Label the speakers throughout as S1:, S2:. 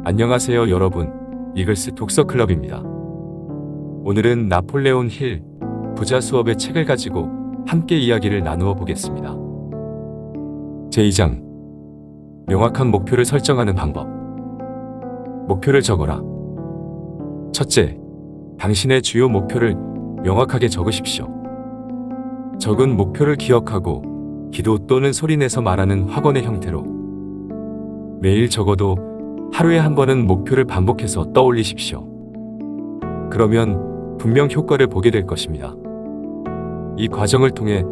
S1: 안녕하세요 여러분, 이글스 독서클럽입니다. 오늘은 나폴레온 힐 부자 수업의 책을 가지고 함께 이야기를 나누어 보겠습니다. 제2장 명확한 목표를 설정하는 방법. 목표를 적어라. 첫째, 당신의 주요 목표를 명확하게 적으십시오. 적은 목표를 기억하고 기도 또는 소리내서 말하는 확언의 형태로 매일 적어도 하루에 한 번은 목표를 반복해서 떠올리십시오. 그러면 분명 효과를 보게 될 것입니다. 이 과정을 통해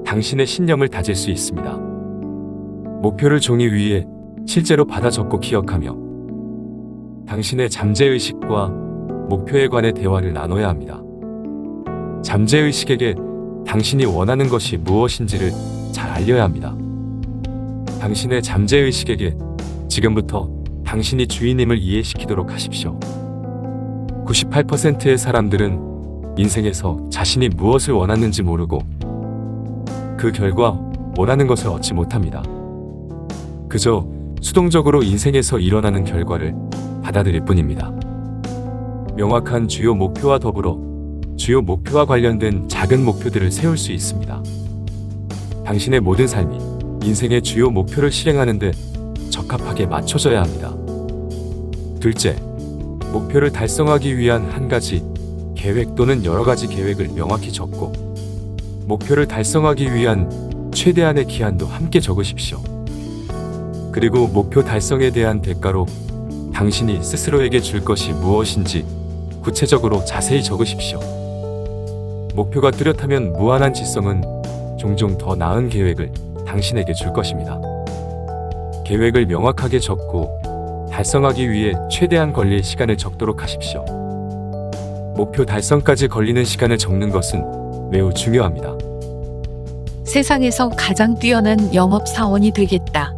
S1: 당신의 신념을 다질 수 있습니다. 목표를 종이 위에 실제로 받아 적고 기억하며 당신의 잠재의식과 목표에 관해 대화를 나눠야 합니다. 잠재의식에게 당신이 원하는 것이 무엇인지를 잘 알려야 합니다. 당신의 잠재의식에게 지금부터 당신이 주인임을 이해시키도록 하십시오. 98%의 사람들은 인생에서 자신이 무엇을 원하는지 모르고 그 결과 원하는 것을 얻지 못합니다. 그저 수동적으로 인생에서 일어나는 결과를 받아들일 뿐입니다. 명확한 주요 목표와 더불어 주요 목표와 관련된 작은 목표들을 세울 수 있습니다. 당신의 모든 삶이 인생의 주요 목표를 실행하는 데 적합하게 맞춰져야 합니다. 둘째, 목표를 달성하기 위한 한 가지 계획 또는 여러 가지 계획을 명확히 적고 목표를 달성하기 위한 최대한의 기한도 함께 적으십시오. 그리고 목표 달성에 대한 대가로 당신이 스스로에게 줄 것이 무엇인지 구체적으로 자세히 적으십시오. 목표가 뚜렷하면 무한한 지성은 종종 더 나은 계획을 당신에게 줄 것입니다. 계획을 명확하게 적고 달성하기 위해 최대한 걸릴 시간을 적도록 하십시오. 목표 달성까지 걸리는 시간을 적는 것은 매우 중요합니다.
S2: 세상에서 가장 뛰어난 영업사원이 되겠다.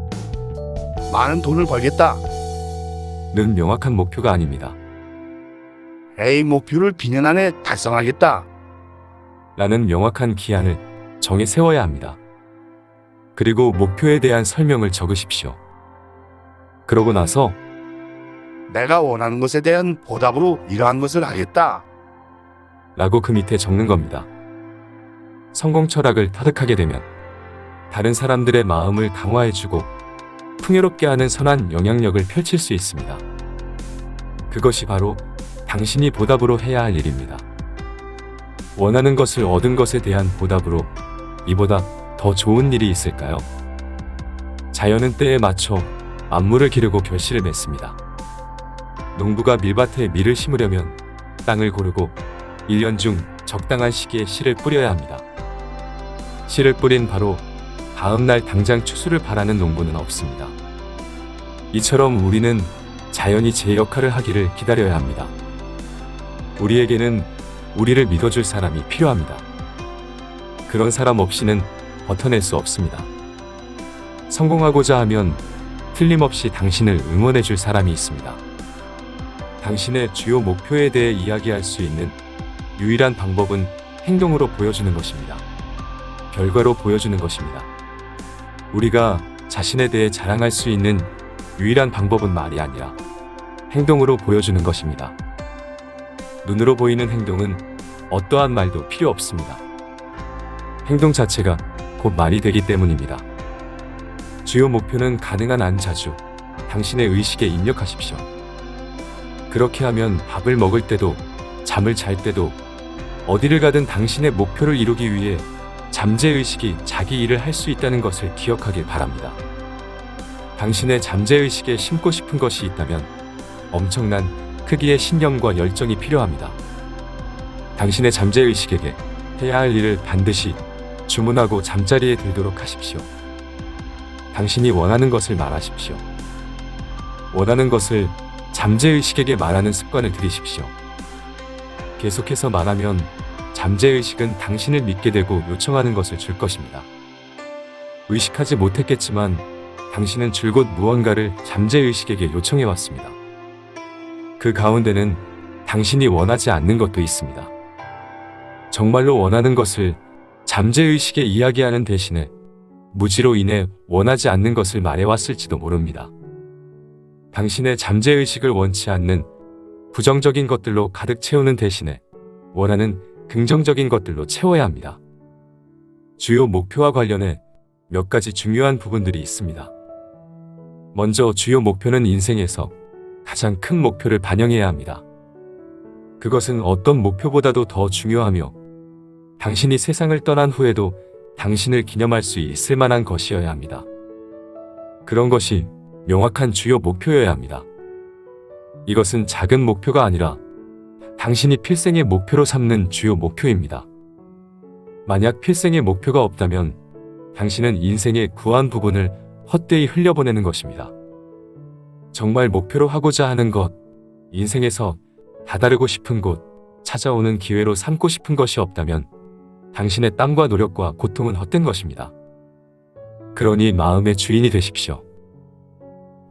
S3: 많은 돈을 벌겠다.
S1: 는 명확한 목표가 아닙니다.
S3: A 목표를 비년 안에 달성하겠다.
S1: 라는 명확한 기한을 정해 세워야 합니다. 그리고 목표에 대한 설명을 적으십시오. 그러고 나서
S3: 내가 원하는 것에 대한 보답으로 이러한 것을 하겠다.
S1: 라고 그 밑에 적는 겁니다. 성공 철학을 터득하게 되면 다른 사람들의 마음을 강화해주고 풍요롭게 하는 선한 영향력을 펼칠 수 있습니다. 그것이 바로 당신이 보답으로 해야 할 일입니다. 원하는 것을 얻은 것에 대한 보답으로 이보다 더 좋은 일이 있을까요? 자연은 때에 맞춰 만물을 기르고 결실을 맺습니다. 농부가 밀밭에 밀을 심으려면 땅을 고르고 1년 중 적당한 시기에 씨를 뿌려야 합니다. 씨를 뿌린 바로 다음 날 당장 추수를 바라는 농부는 없습니다. 이처럼 우리는 자연이 제 역할을 하기를 기다려야 합니다. 우리에게는 우리를 믿어줄 사람이 필요합니다. 그런 사람 없이는 버텨낼 수 없습니다. 성공하고자 하면 틀림없이 당신을 응원해줄 사람이 있습니다. 당신의 주요 목표에 대해 이야기할 수 있는 유일한 방법은 행동으로 보여주는 것입니다. 결과로 보여주는 것입니다. 우리가 자신에 대해 자랑할 수 있는 유일한 방법은 말이 아니라 행동으로 보여주는 것입니다. 눈으로 보이는 행동은 어떠한 말도 필요 없습니다. 행동 자체가 곧 말이 되기 때문입니다. 주요 목표는 가능한 한 자주 당신의 의식에 입력하십시오. 그렇게 하면 밥을 먹을 때도 잠을 잘 때도 어디를 가든 당신의 목표를 이루기 위해 잠재의식이 자기 일을 할 수 있다는 것을 기억하길 바랍니다. 당신의 잠재의식에 심고 싶은 것이 있다면 엄청난 크기의 신념과 열정이 필요합니다. 당신의 잠재의식에게 해야 할 일을 반드시 주문하고 잠자리에 들도록 하십시오. 당신이 원하는 것을 말하십시오. 원하는 것을 잠재의식에게 말하는 습관을 들이십시오. 계속해서 말하면 잠재의식은 당신을 믿게 되고 요청하는 것을 줄 것입니다. 의식하지 못했겠지만 당신은 줄곧 무언가를 잠재의식에게 요청해왔습니다. 그 가운데는 당신이 원하지 않는 것도 있습니다. 정말로 원하는 것을 잠재의식에 이야기하는 대신에 무지로 인해 원하지 않는 것을 말해왔을지도 모릅니다. 당신의 잠재의식을 원치 않는 부정적인 것들로 가득 채우는 대신에 원하는 긍정적인 것들로 채워야 합니다. 주요 목표와 관련해 몇 가지 중요한 부분들이 있습니다. 먼저 주요 목표는 인생에서 가장 큰 목표를 반영해야 합니다. 그것은 어떤 목표보다도 더 중요하며 당신이 세상을 떠난 후에도 당신을 기념할 수 있을 만한 것이어야 합니다. 그런 것이 명확한 주요 목표여야 합니다. 이것은 작은 목표가 아니라 당신이 필생의 목표로 삼는 주요 목표입니다. 만약 필생의 목표가 없다면 당신은 인생의 구한 부분을 헛되이 흘려보내는 것입니다. 정말 목표로 하고자 하는 것, 인생에서 다다르고 싶은 곳, 찾아오는 기회로 삼고 싶은 것이 없다면 당신의 땀과 노력과 고통은 헛된 것입니다. 그러니 마음의 주인이 되십시오.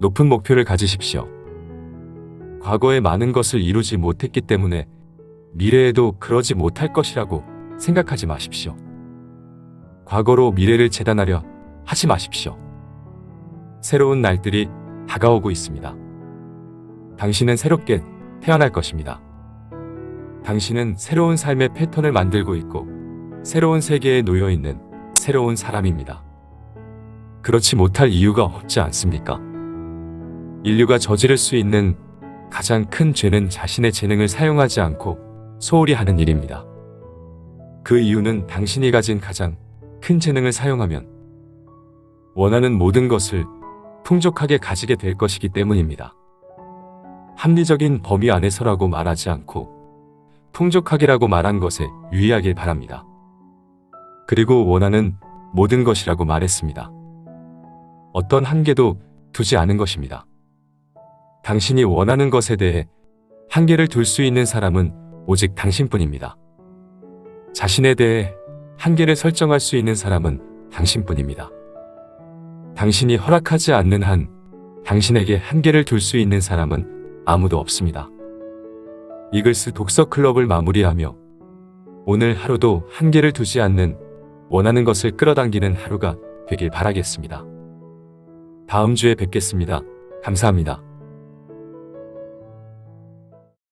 S1: 높은 목표를 가지십시오. 과거에 많은 것을 이루지 못했기 때문에 미래에도 그러지 못할 것이라고 생각하지 마십시오. 과거로 미래를 재단하려 하지 마십시오. 새로운 날들이 다가오고 있습니다. 당신은 새롭게 태어날 것입니다. 당신은 새로운 삶의 패턴을 만들고 있고 새로운 세계에 놓여 있는 새로운 사람입니다. 그렇지 못할 이유가 없지 않습니까? 인류가 저지를 수 있는 가장 큰 죄는 자신의 재능을 사용하지 않고 소홀히 하는 일입니다. 그 이유는 당신이 가진 가장 큰 재능을 사용하면 원하는 모든 것을 풍족하게 가지게 될 것이기 때문입니다. 합리적인 범위 안에서라고 말하지 않고 풍족하게라고 말한 것에 유의하길 바랍니다. 그리고 원하는 모든 것이라고 말했습니다. 어떤 한계도 두지 않은 것입니다. 당신이 원하는 것에 대해 한계를 둘 수 있는 사람은 오직 당신뿐입니다. 자신에 대해 한계를 설정할 수 있는 사람은 당신뿐입니다. 당신이 허락하지 않는 한 당신에게 한계를 둘 수 있는 사람은 아무도 없습니다. 이글스 독서 클럽을 마무리하며 오늘 하루도 한계를 두지 않는 원하는 것을 끌어당기는 하루가 되길 바라겠습니다. 다음 주에 뵙겠습니다. 감사합니다.